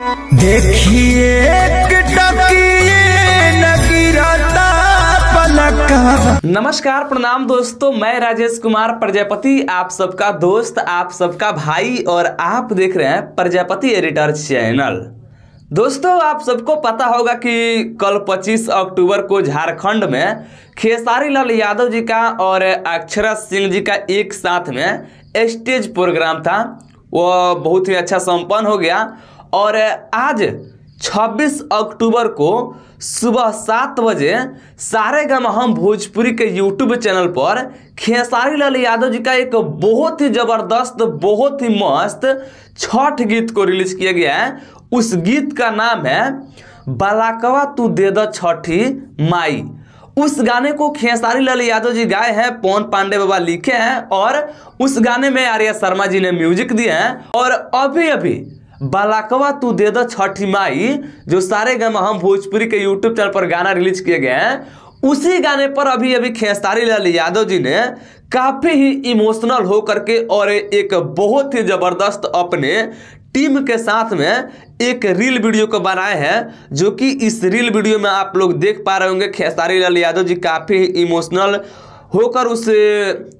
देखिए नमस्कार प्रणाम दोस्तों, मैं राजेश कुमार प्रजापति आप सबका दोस्त, आप सबका भाई और आप देख रहे हैं प्रजापति एडिटर चैनल। दोस्तों, आप सबको पता होगा कि कल 25 अक्टूबर को झारखंड में खेसारी लाल यादव जी का और अक्षरा सिंह जी का एक साथ में स्टेज प्रोग्राम था। वो बहुत ही अच्छा संपन्न हो गया और आज 26 अक्टूबर को सुबह 7 बजे सारेगामा हम भोजपुरी के यूट्यूब चैनल पर खेसारी लाल यादव जी का एक बहुत ही जबरदस्त, बहुत ही मस्त छठ गीत को रिलीज किया गया है। उस गीत का नाम है बलाकवा तू दे द छठी माई। उस गाने को खेसारी लाल यादव जी गाए हैं, पवन पांडे बाबा लिखे हैं और उस गाने में आर्या शर्मा जी ने म्यूजिक दिए हैं। और अभी अभी बलाकवा तू दे द छठी माई जो सारेगामा हम भोजपुरी के यूट्यूब चैनल पर गाना रिलीज किए गए हैं, उसी गाने पर अभी अभी खेसारी लाल यादव जी ने काफी ही इमोशनल हो करके और एक बहुत ही जबरदस्त अपने टीम के साथ में एक रील वीडियो को बनाए हैं, जो कि इस रील वीडियो में आप लोग देख पा रहे होंगे। खेसारी लाल यादव जी काफी इमोशनल होकर उस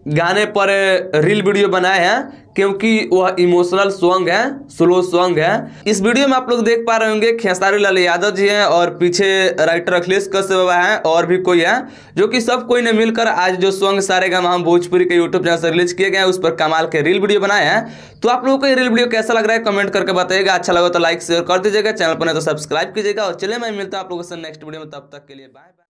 गाने पर रील वीडियो बनाए हैं, क्योंकि वह इमोशनल सॉन्ग है, स्लो सॉन्ग है। इस वीडियो में आप लोग देख पा रहे होंगे खेसारी लाल यादव जी हैं और पीछे राइटर अखिलेश कश्यप बाबा हैं और भी कोई है, जो कि सब कोई ने मिलकर आज जो सॉन्ग सारेगामा हम भोजपुरी के यूट्यूब चैनल से रिलीज किए गए हैं उस पर कमाल के रील वीडियो बनाए हैं। तो आप लोगों को ये रील वीडियो कैसा लग रहा है कमेंट करके बताइएगा। अच्छा लगा तो लाइक शेयर कर दीजिएगा, चैनल पर नहीं तो सब्सक्राइब कीजिएगा और चलिए मैं मिलता हूं आप लोगों से नेक्स्ट वीडियो में। तब तक के लिए बाय बाय।